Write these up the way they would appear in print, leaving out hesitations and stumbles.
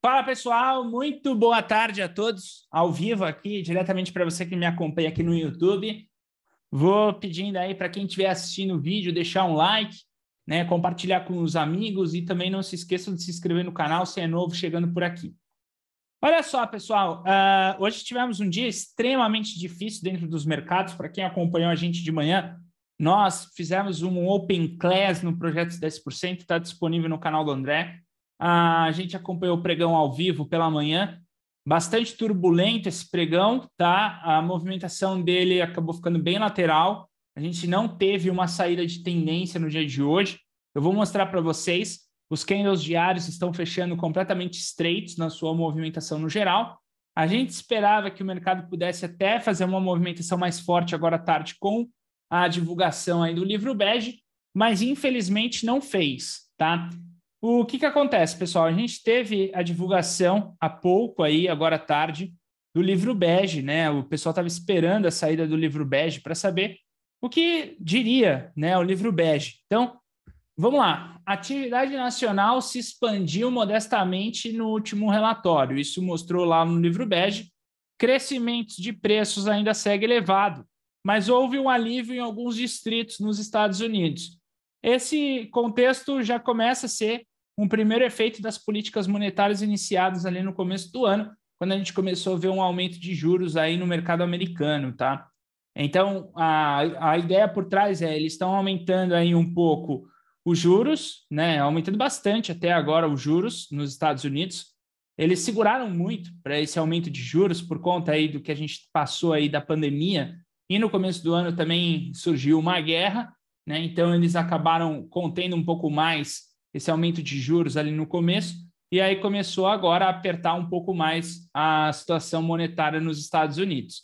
Fala pessoal, muito boa tarde a todos, ao vivo aqui, diretamente para você que me acompanha aqui no YouTube. Vou pedindo aí para quem estiver assistindo o vídeo, deixar um like, né, compartilhar com os amigos e também não se esqueçam de se inscrever no canal se é novo chegando por aqui. Olha só, pessoal, hoje tivemos um dia extremamente difícil dentro dos mercados. Para quem acompanhou a gente de manhã, nós fizemos um Open Class no Projeto 10%, está disponível no canal do André. A gente acompanhou o pregão ao vivo pela manhã, bastante turbulento esse pregão, tá? A movimentação dele acabou ficando bem lateral, a gente não teve uma saída de tendência no dia de hoje. Eu vou mostrar para vocês, os candles diários estão fechando completamente estreitos na sua movimentação no geral. A gente esperava que o mercado pudesse até fazer uma movimentação mais forte agora à tarde com a divulgação aí do livro bege, mas infelizmente não fez, tá? O que acontece, pessoal? A gente teve a divulgação há pouco aí, agora à tarde, do livro bege, né? O pessoal estava esperando a saída do livro bege para saber o que diria, né, o livro bege. Então, vamos lá. A atividade nacional se expandiu modestamente no último relatório. Isso mostrou lá no livro bege. Crescimentos de preços ainda segue elevado, mas houve um alívio em alguns distritos nos Estados Unidos. Esse contexto já começa a ser um primeiro efeito das políticas monetárias iniciadas ali no começo do ano, quando a gente começou a ver um aumento de juros aí no mercado americano, tá? Então, a ideia por trás é, eles estão aumentando aí um pouco os juros, né? Aumentando bastante até agora os juros nos Estados Unidos. Eles seguraram muito para esse aumento de juros por conta aí do que a gente passou aí da pandemia, e no começo do ano também surgiu uma guerra, né? Então, eles acabaram contendo um pouco mais esse aumento de juros ali no começo, e aí começou agora a apertar um pouco mais a situação monetária nos Estados Unidos.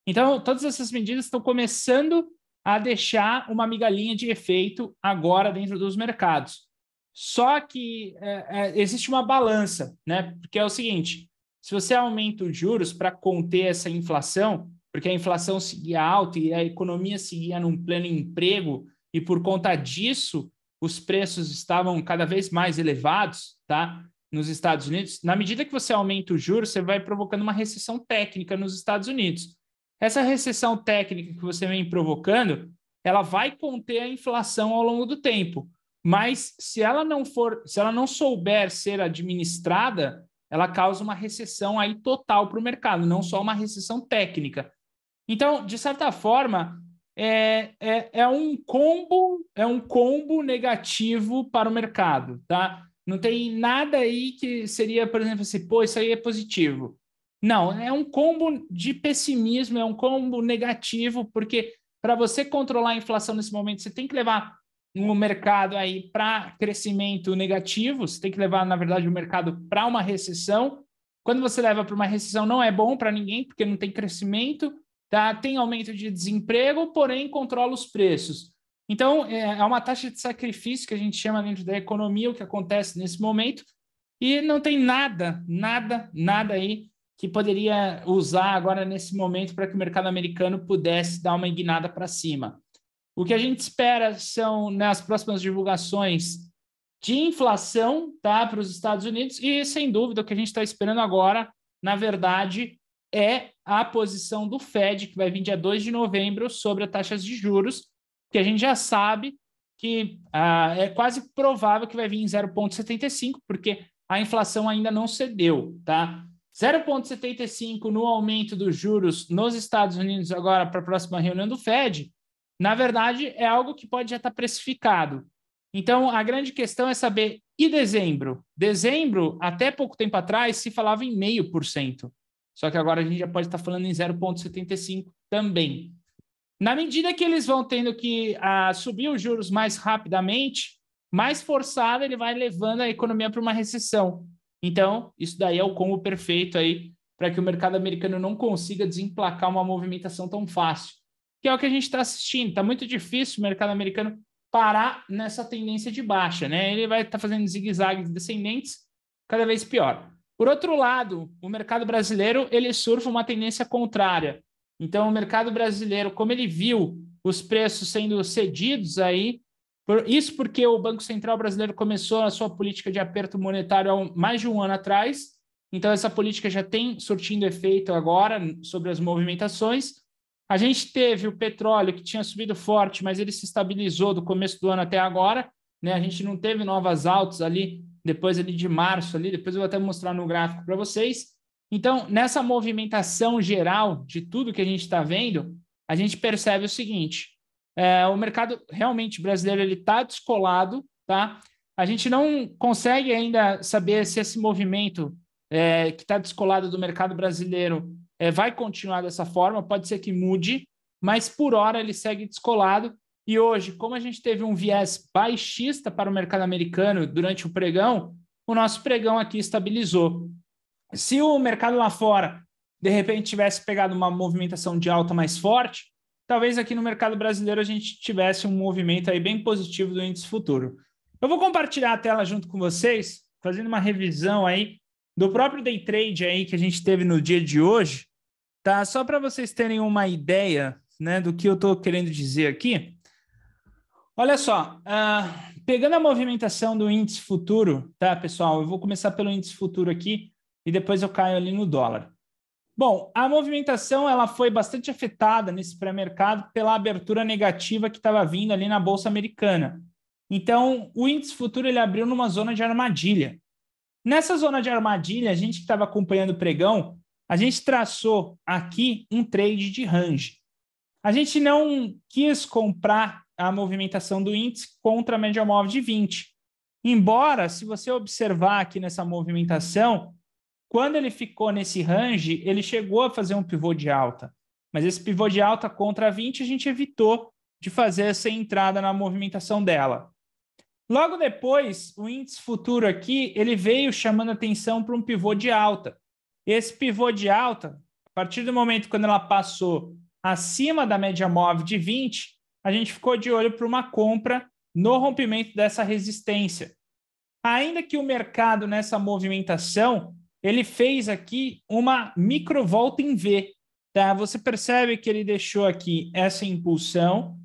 Então, todas essas medidas estão começando a deixar uma migalhinha de efeito agora dentro dos mercados. Só que existe uma balança, né? Porque é o seguinte, se você aumenta os juros para conter essa inflação, porque a inflação seguia alta e a economia seguia num pleno emprego, e por conta disso, os preços estavam cada vez mais elevados, tá? Nos Estados Unidos. Na medida que você aumenta os juros, você vai provocando uma recessão técnica nos Estados Unidos. Essa recessão técnica que você vem provocando, ela vai conter a inflação ao longo do tempo. Mas se ela não souber ser administrada, ela causa uma recessão aí total para o mercado, não só uma recessão técnica. Então, de certa forma, é um combo negativo para o mercado, tá? Não tem nada aí que seria, por exemplo, assim, pô, isso aí é positivo. Não, é um combo de pessimismo, é um combo negativo, porque para você controlar a inflação nesse momento, você tem que levar o mercado aí para crescimento negativo, você tem que levar, na verdade, o mercado para uma recessão. Quando você leva para uma recessão, não é bom para ninguém, porque não tem crescimento. Tá? Tem aumento de desemprego, porém controla os preços. Então, é uma taxa de sacrifício que a gente chama dentro da economia, o que acontece nesse momento, e não tem nada aí que poderia usar agora nesse momento para que o mercado americano pudesse dar uma guinada para cima. O que a gente espera são, nas próximas divulgações, de inflação, tá, para os Estados Unidos, e sem dúvida o que a gente está esperando agora, na verdade, é a posição do Fed, que vai vir dia 2 de novembro, sobre as taxas de juros, que a gente já sabe que é quase provável que vai vir em 0,75, porque a inflação ainda não cedeu, tá? 0,75 no aumento dos juros nos Estados Unidos agora para a próxima reunião do Fed, na verdade, é algo que pode já estar precificado. Então, a grande questão é saber, e dezembro? Dezembro, até pouco tempo atrás, se falava em 0,5%. Só que agora a gente já pode estar falando em 0,75 também. Na medida que eles vão tendo que subir os juros mais rapidamente, mais forçado ele vai levando a economia para uma recessão. Então, isso daí é o combo perfeito aí para que o mercado americano não consiga desemplacar uma movimentação tão fácil, que é o que a gente está assistindo. Está muito difícil o mercado americano parar nessa tendência de baixa, né? Ele vai estar fazendo zigue-zagues descendentes cada vez pior. Por outro lado, o mercado brasileiro ele surfa uma tendência contrária. Então, o mercado brasileiro, como ele viu os preços sendo cedidos aí Isso porque o Banco Central brasileiro começou a sua política de aperto monetário há mais de um ano atrás, então essa política já tem surtindo efeito agora sobre as movimentações. A gente teve o petróleo que tinha subido forte, mas ele se estabilizou do começo do ano até agora, né? A gente não teve novas altas ali, depois ali de março, ali, depois eu vou até mostrar no gráfico para vocês. Então, nessa movimentação geral de tudo que a gente está vendo, a gente percebe o seguinte, o mercado realmente brasileiro está descolado, tá? A gente não consegue ainda saber se esse movimento que está descolado do mercado brasileiro vai continuar dessa forma, pode ser que mude, mas por hora ele segue descolado. E hoje, como a gente teve um viés baixista para o mercado americano durante o pregão, o nosso pregão aqui estabilizou. Se o mercado lá fora, de repente, tivesse pegado uma movimentação de alta mais forte, talvez aqui no mercado brasileiro a gente tivesse um movimento aí bem positivo do índice futuro. Eu vou compartilhar a tela junto com vocês, fazendo uma revisão aí do próprio day trade aí que a gente teve no dia de hoje, tá? Só para vocês terem uma ideia, né, do que eu estou querendo dizer aqui. Olha só, pegando a movimentação do índice futuro, tá, pessoal? Eu vou começar pelo índice futuro aqui e depois eu caio ali no dólar. Bom, a movimentação ela foi bastante afetada nesse pré-mercado pela abertura negativa que estava vindo ali na Bolsa Americana. Então, o índice futuro ele abriu numa zona de armadilha. Nessa zona de armadilha, a gente que estava acompanhando o pregão, a gente traçou aqui um trade de range. A gente não quis comprar a movimentação do índice contra a média móvel de 20. Embora, se você observar aqui nessa movimentação, quando ele ficou nesse range, ele chegou a fazer um pivô de alta. Mas esse pivô de alta contra a 20, a gente evitou de fazer essa entrada na movimentação dela. Logo depois, o índice futuro aqui, ele veio chamando atenção para um pivô de alta. Esse pivô de alta, a partir do momento quando ela passou acima da média móvel de 20, a gente ficou de olho para uma compra no rompimento dessa resistência. Ainda que o mercado nessa movimentação, ele fez aqui uma microvolta em V. Tá? Você percebe que ele deixou aqui essa impulsão,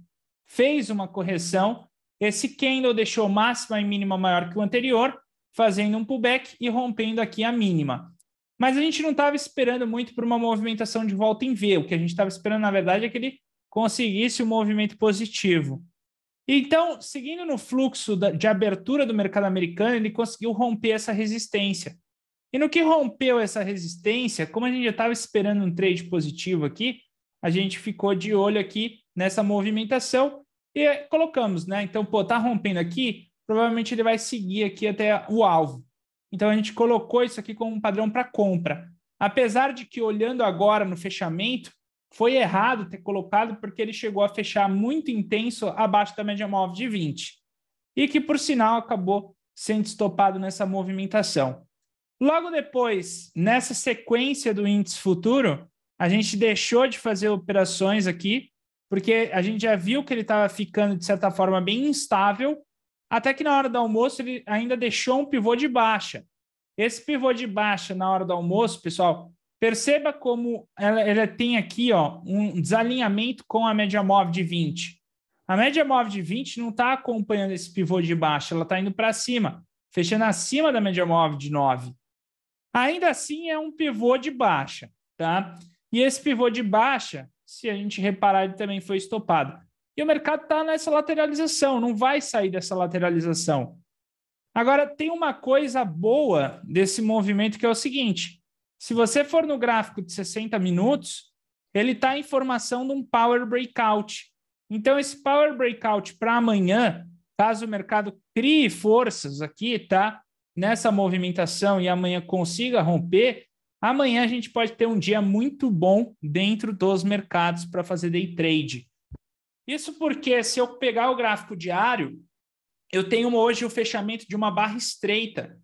fez uma correção, esse candle deixou máxima e mínima maior que o anterior, fazendo um pullback e rompendo aqui a mínima. Mas a gente não estava esperando muito por uma movimentação de volta em V. O que a gente estava esperando, na verdade, é que ele conseguisse um movimento positivo. Então, seguindo no fluxo de abertura do mercado americano, ele conseguiu romper essa resistência. E no que rompeu essa resistência, como a gente já estava esperando um trade positivo aqui, a gente ficou de olho aqui nessa movimentação e colocamos, né? Então, tá rompendo aqui, provavelmente ele vai seguir aqui até o alvo. Então, a gente colocou isso aqui como um padrão para compra. Apesar de que, olhando agora no fechamento, foi errado ter colocado porque ele chegou a fechar muito intenso abaixo da média móvel de 20. E que, por sinal, acabou sendo estopado nessa movimentação. Logo depois, nessa sequência do índice futuro, a gente deixou de fazer operações aqui, porque a gente já viu que ele estava ficando, de certa forma, bem instável, até que na hora do almoço ele ainda deixou um pivô de baixa. Esse pivô de baixa na hora do almoço, pessoal, perceba como ela tem aqui um desalinhamento com a média móvel de 20. A média móvel de 20 não está acompanhando esse pivô de baixa, ela está indo para cima, fechando acima da média móvel de 9. Ainda assim, é um pivô de baixa, tá? E esse pivô de baixa, se a gente reparar, ele também foi estopado. E o mercado está nessa lateralização, não vai sair dessa lateralização. Agora, tem uma coisa boa desse movimento que é o seguinte, se você for no gráfico de 60 minutos, ele está em formação de um Power Breakout. Então, esse Power Breakout para amanhã, caso o mercado crie forças aqui, tá? Nessa movimentação e amanhã consiga romper, amanhã a gente pode ter um dia muito bom dentro dos mercados para fazer day trade. Isso porque se eu pegar o gráfico diário, eu tenho hoje o fechamento de uma barra estreita.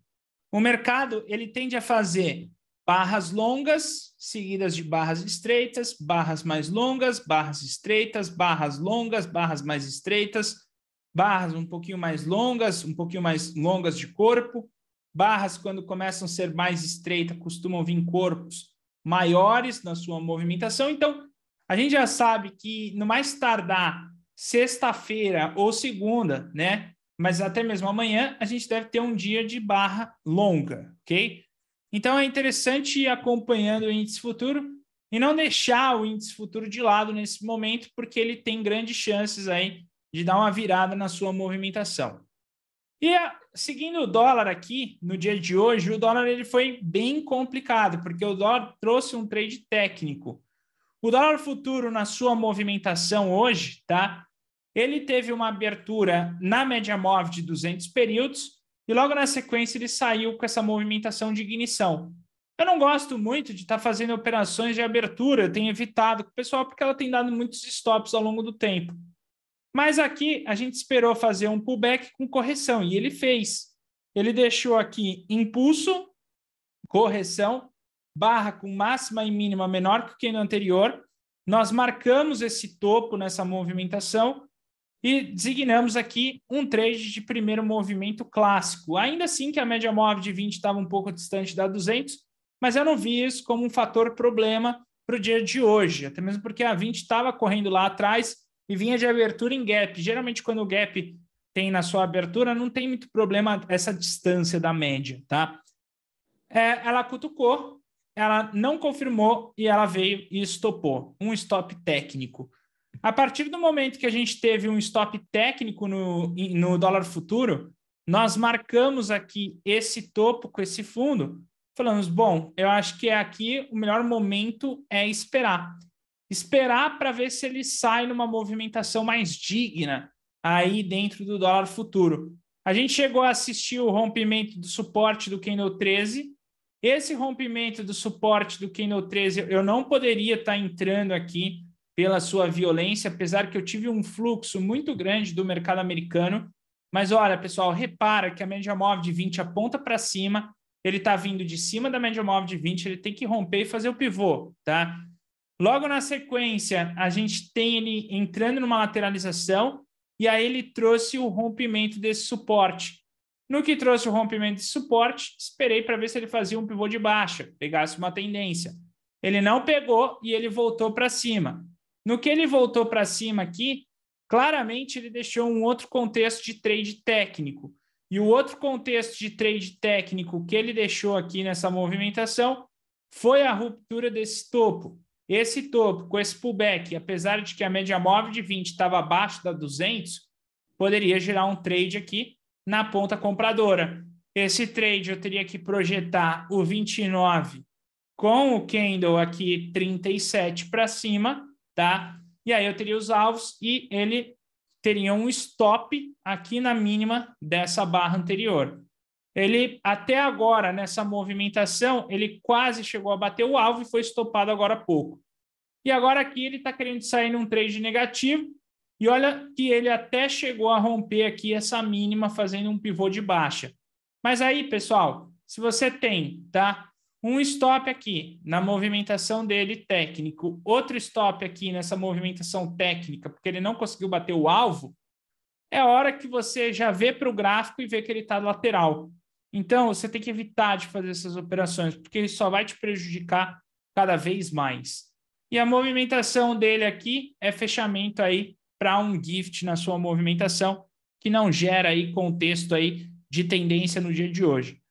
O mercado ele tende a fazer barras longas, seguidas de barras estreitas, barras mais longas, barras estreitas, barras longas, barras mais estreitas, barras um pouquinho mais longas de corpo, barras quando começam a ser mais estreitas costumam vir corpos maiores na sua movimentação. Então, a gente já sabe que no mais tardar sexta-feira ou segunda, né? Mas até mesmo amanhã a gente deve ter um dia de barra longa, ok? Então é interessante ir acompanhando o índice futuro e não deixar o índice futuro de lado nesse momento, porque ele tem grandes chances aí de dar uma virada na sua movimentação. E seguindo o dólar aqui, no dia de hoje, o dólar ele foi bem complicado, porque o dólar trouxe um trade técnico. O dólar futuro, na sua movimentação hoje, tá? Ele teve uma abertura na média móvel de 200 períodos e logo na sequência ele saiu com essa movimentação de ignição. Eu não gosto muito de estar fazendo operações de abertura, eu tenho evitado com o pessoal porque ela tem dado muitos stops ao longo do tempo. Mas aqui a gente esperou fazer um pullback com correção e ele fez. Ele deixou aqui impulso, correção, barra com máxima e mínima menor que o candle anterior. Nós marcamos esse topo nessa movimentação e designamos aqui um trade de primeiro movimento clássico. Ainda assim que a média móvel de 20 estava um pouco distante da 200, mas eu não vi isso como um fator problema para o dia de hoje, até mesmo porque a 20 estava correndo lá atrás e vinha de abertura em gap. Geralmente, quando o gap tem na sua abertura, não tem muito problema essa distância da média, tá? Ela cutucou, ela não confirmou e ela veio e estopou. Um stop técnico. A partir do momento que a gente teve um stop técnico no dólar futuro, nós marcamos aqui esse topo com esse fundo. Falamos, bom, eu acho que aqui o melhor momento é esperar. Esperar para ver se ele sai numa movimentação mais digna aí dentro do dólar futuro. A gente chegou a assistir o rompimento do suporte do candle 13. Esse rompimento do suporte do candle 13, eu não poderia estar entrando aqui pela sua violência, apesar que eu tive um fluxo muito grande do mercado americano. Mas olha, pessoal, repara que a média móvel de 20 aponta para cima, ele está vindo de cima da média móvel de 20, ele tem que romper e fazer o pivô, tá? Logo na sequência, a gente tem ele entrando numa lateralização e aí ele trouxe o rompimento desse suporte. No que trouxe o rompimento desse suporte, esperei para ver se ele fazia um pivô de baixa, pegasse uma tendência. Ele não pegou e ele voltou para cima. No que ele voltou para cima aqui, claramente ele deixou um outro contexto de trade técnico. E o outro contexto de trade técnico que ele deixou aqui nessa movimentação foi a ruptura desse topo. Esse topo, com esse pullback, apesar de que a média móvel de 20 estava abaixo da 200, poderia gerar um trade aqui na ponta compradora. Esse trade eu teria que projetar o 29 com o candle aqui 37 para cima, tá? E aí eu teria os alvos e ele teria um stop aqui na mínima dessa barra anterior. Ele, até agora, nessa movimentação, ele quase chegou a bater o alvo e foi estopado agora há pouco. E agora aqui ele está querendo sair num trade negativo e olha que ele até chegou a romper aqui essa mínima fazendo um pivô de baixa. Mas aí, pessoal, se você tem, tá, um stop aqui na movimentação dele técnico, outro stop aqui nessa movimentação técnica, porque ele não conseguiu bater o alvo, é hora que você já vê para o gráfico e vê que ele está lateral. Então, você tem que evitar de fazer essas operações, porque ele só vai te prejudicar cada vez mais. E a movimentação dele aqui é fechamento aí para um gift na sua movimentação, que não gera aí contexto aí de tendência no dia de hoje.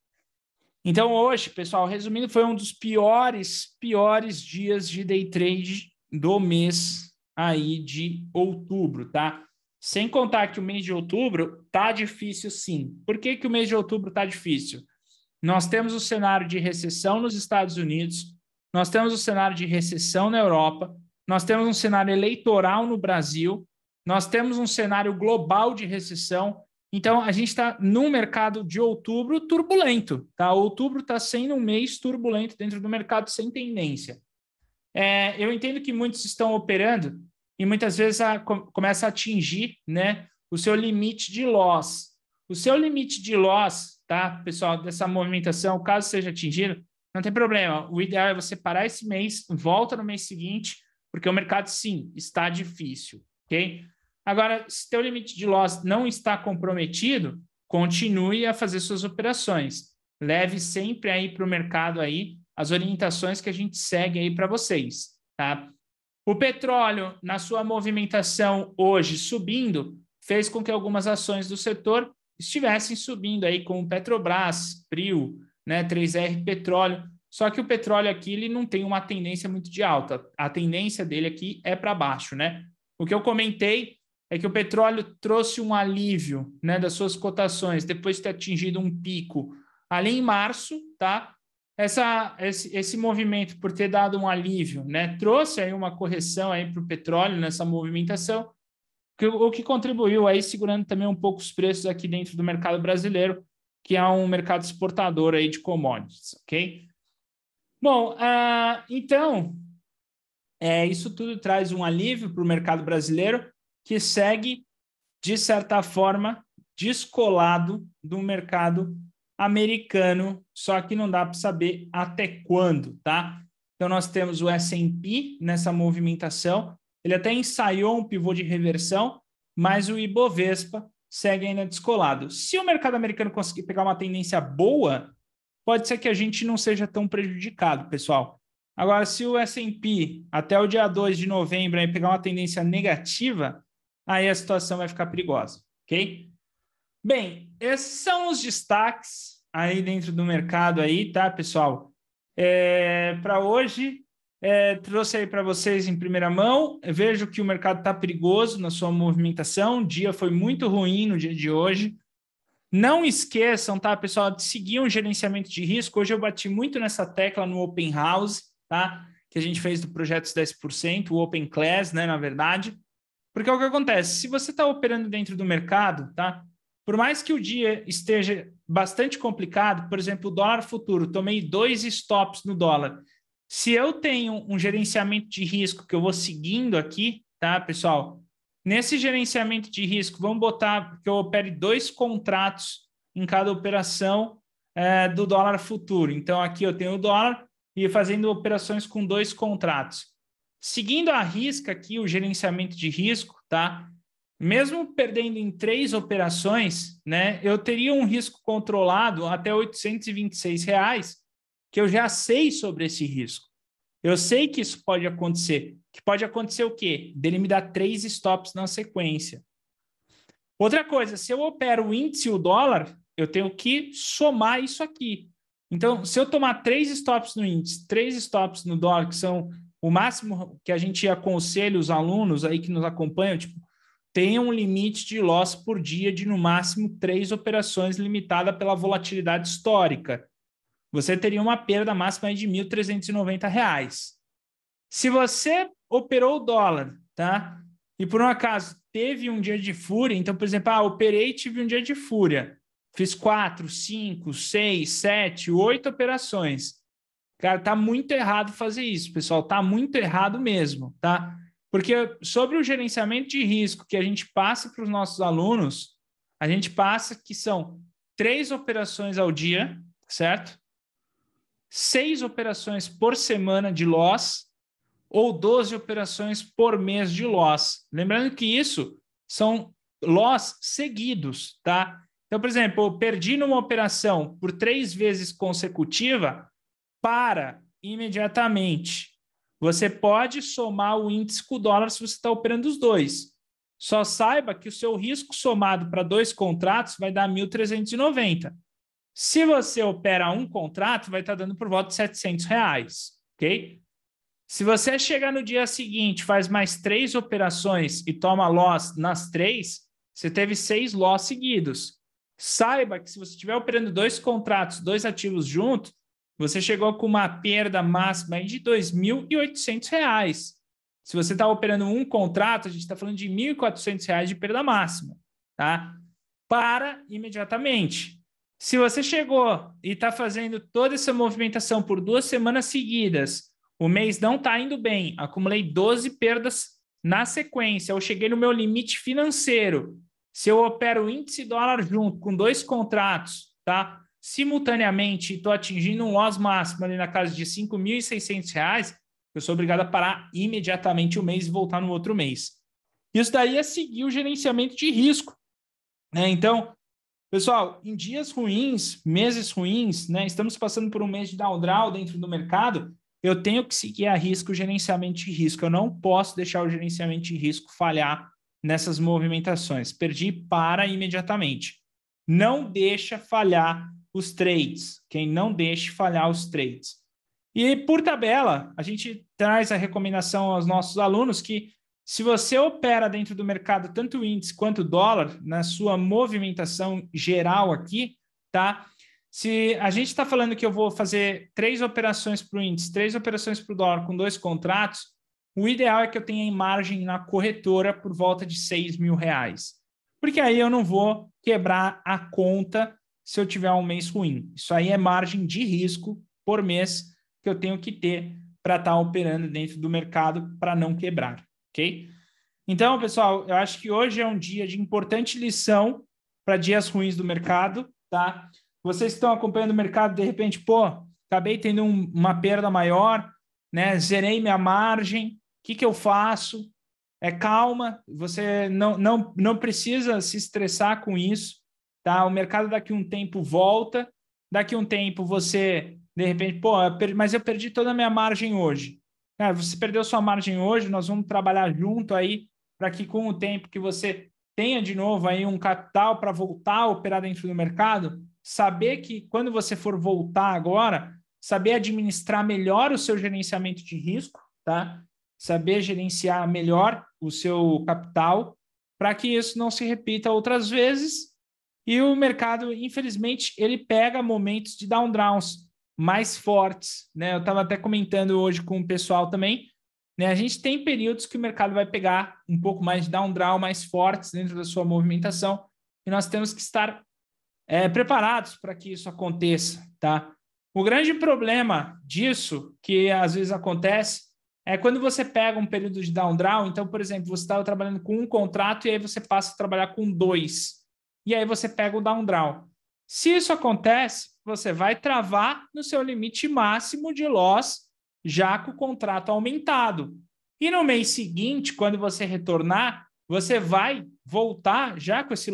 Então, hoje, pessoal, resumindo, foi um dos piores dias de day trade do mês aí de outubro, tá? Sem contar que o mês de outubro tá difícil, sim. Por que que o mês de outubro tá difícil? Nós temos o cenário de recessão nos Estados Unidos, nós temos o cenário de recessão na Europa, nós temos um cenário eleitoral no Brasil, nós temos um cenário global de recessão. Então, a gente está num mercado de outubro turbulento, tá? Outubro está sendo um mês turbulento dentro do mercado sem tendência. Eu entendo que muitos estão operando e muitas vezes começa a atingir, né, o seu limite de loss. O seu limite de loss, tá, pessoal, dessa movimentação, caso seja atingido, não tem problema. O ideal é você parar esse mês, volta no mês seguinte, porque o mercado, sim, está difícil, ok? Agora, se teu limite de loss não está comprometido, continue a fazer suas operações. Leve sempre aí para o mercado aí as orientações que a gente segue aí para vocês, tá? O petróleo, na sua movimentação hoje subindo, fez com que algumas ações do setor estivessem subindo aí, como Petrobras, Prio, né, 3R Petróleo. Só que o petróleo aqui ele não tem uma tendência muito de alta. A tendência dele aqui é para baixo, né? O que eu comentei é que o petróleo trouxe um alívio, né, das suas cotações depois de ter atingido um pico ali em março, tá? Esse movimento, por ter dado um alívio, né, trouxe aí uma correção aí para o petróleo nessa movimentação, o que contribuiu aí segurando também um pouco os preços aqui dentro do mercado brasileiro, que é um mercado exportador aí de commodities, ok? Bom, então, isso tudo traz um alívio para o mercado brasileiro, que segue, de certa forma, descolado do mercado americano, só que não dá para saber até quando, tá? Então, nós temos o S&P nessa movimentação, ele até ensaiou um pivô de reversão, mas o Ibovespa segue ainda descolado. Se o mercado americano conseguir pegar uma tendência boa, pode ser que a gente não seja tão prejudicado, pessoal. Agora, se o S&P até o dia 2 de novembro aí, pegar uma tendência negativa, aí a situação vai ficar perigosa, ok? Bem, esses são os destaques aí dentro do mercado aí, tá, pessoal? Para hoje, trouxe aí para vocês em primeira mão. Eu vejo que o mercado está perigoso na sua movimentação. O dia foi muito ruim no dia de hoje. Não esqueçam, tá, pessoal, de seguir um gerenciamento de risco. Hoje eu bati muito nessa tecla no Open House, tá? Que a gente fez do projeto 10%, o Open Class, né, na verdade. Porque é o que acontece, se você está operando dentro do mercado, tá? Por mais que o dia esteja bastante complicado, por exemplo, o dólar futuro, tomei 2 stops no dólar. Se eu tenho um gerenciamento de risco que eu vou seguindo aqui, tá, pessoal? Nesse gerenciamento de risco, vamos botar que eu opere 2 contratos em cada operação do dólar futuro. Então, aqui eu tenho o dólar e fazendo operações com 2 contratos. Seguindo a risca aqui, o gerenciamento de risco, tá? Mesmo perdendo em 3 operações, né, eu teria um risco controlado até R$ 826, que eu já sei sobre esse risco. Eu sei que isso pode acontecer. Que pode acontecer o quê? Dele me dar 3 stops na sequência. Outra coisa, se eu opero o índice e o dólar, eu tenho que somar isso aqui. Então, se eu tomar 3 stops no índice, 3 stops no dólar, que são o máximo que a gente aconselha os alunos aí que nos acompanham, tipo, tem um limite de loss por dia de no máximo 3 operações limitada pela volatilidade histórica. Você teria uma perda máxima de R$ 1.390. Se você operou o dólar, tá? E por um acaso teve um dia de fúria, então, por exemplo, operei e tive um dia de fúria. Fiz 4, 5, 6, 7, 8 operações. Cara, tá muito errado fazer isso, pessoal. Tá muito errado mesmo, tá? Porque sobre o gerenciamento de risco que a gente passa para os nossos alunos, a gente passa que são 3 operações ao dia, certo? 6 operações por semana de loss ou 12 operações por mês de loss. Lembrando que isso são loss seguidos, tá? Então, por exemplo, eu perdi numa operação por 3 vezes consecutiva, para imediatamente. Você pode somar o índice com o dólar se você está operando os dois. Só saiba que o seu risco somado para 2 contratos vai dar 1.390. Se você opera um contrato, vai estar dando por volta de R$700, ok? Se você chegar no dia seguinte, faz mais 3 operações e toma loss nas 3, você teve 6 loss seguidos. Saiba que se você estiver operando 2 contratos, 2 ativos juntos, você chegou com uma perda máxima de R$ 2.800. Se você está operando um contrato, a gente está falando de R$ 1.400 de perda máxima, tá? Para imediatamente. Se você chegou e está fazendo toda essa movimentação por 2 semanas seguidas, o mês não está indo bem, acumulei 12 perdas na sequência, eu cheguei no meu limite financeiro. Se eu opero o índice dólar junto com 2 contratos, tá? Simultaneamente, estou atingindo um loss máximo ali na casa de R$ 5.600, eu sou obrigado a parar imediatamente o mês e voltar no outro mês. Isso daí é seguir o gerenciamento de risco, né? Então, pessoal, em dias ruins, meses ruins, né? Estamos passando por um mês de downdraw dentro do mercado, eu tenho que seguir a risco o gerenciamento de risco. Eu não posso deixar o gerenciamento de risco falhar nessas movimentações. Perdi, para imediatamente. Não deixa falhar os trades. Quem não deixe falhar os trades. E por tabela, a gente traz a recomendação aos nossos alunos que se você opera dentro do mercado tanto o índice quanto o dólar, na sua movimentação geral aqui, tá? Se a gente está falando que eu vou fazer 3 operações para o índice, 3 operações para o dólar com 2 contratos, o ideal é que eu tenha em margem na corretora por volta de R$6.000. Porque aí eu não vou quebrar a conta se eu tiver um mês ruim. Isso aí é margem de risco por mês que eu tenho que ter para estar operando dentro do mercado para não quebrar, ok? Então, pessoal, eu acho que hoje é um dia de importante lição para dias ruins do mercado, tá? Vocês que estão acompanhando o mercado, de repente, pô, acabei tendo uma perda maior, né? Zerei minha margem, o que eu faço? Calma, você não precisa se estressar com isso, tá? O mercado daqui a um tempo volta, daqui a um tempo você, de repente, pô, mas eu perdi toda a minha margem hoje. Cara, você perdeu sua margem hoje, nós vamos trabalhar junto aí para que com o tempo que você tenha de novo aí um capital para voltar a operar dentro do mercado, saber que quando você for voltar agora, saber administrar melhor o seu gerenciamento de risco, tá? Saber gerenciar melhor o seu capital para que isso não se repita outras vezes. E o mercado, infelizmente, ele pega momentos de downs mais fortes, né? Eu estava até comentando hoje com o pessoal também, né? A gente tem períodos que o mercado vai pegar um pouco mais de down mais fortes dentro da sua movimentação e nós temos que estar preparados para que isso aconteça, tá? O grande problema disso, que às vezes acontece, é quando você pega um período de down. Então, por exemplo, você estava trabalhando com um contrato e aí você passa a trabalhar com 2. E aí você pega o down. Se isso acontece, você vai travar no seu limite máximo de loss, já com o contrato aumentado. E no mês seguinte, quando você retornar, você vai voltar já com esse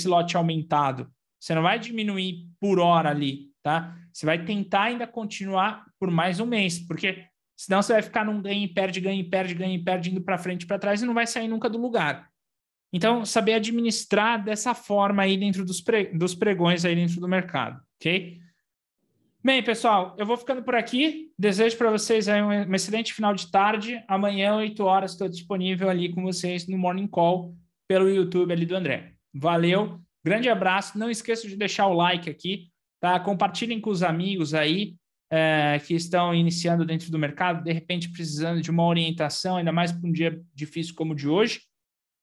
lote aumentado. Você não vai diminuir por hora ali, tá? Você vai tentar ainda continuar por mais um mês, porque senão você vai ficar num ganho e perde, indo para frente e para trás e não vai sair nunca do lugar. Então, saber administrar dessa forma aí dentro dos pregões aí dentro do mercado, ok? Bem, pessoal, eu vou ficando por aqui. Desejo para vocês aí um excelente final de tarde. Amanhã, 8 horas, estou disponível ali com vocês no Morning Call pelo YouTube ali do André. Valeu, grande abraço. Não esqueçam de deixar o like aqui, tá? Compartilhem com os amigos aí que estão iniciando dentro do mercado, de repente precisando de uma orientação, ainda mais para um dia difícil como o de hoje.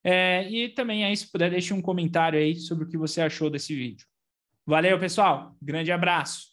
E também aí, se puder, deixe um comentário aí sobre o que você achou desse vídeo. Valeu, pessoal. Grande abraço.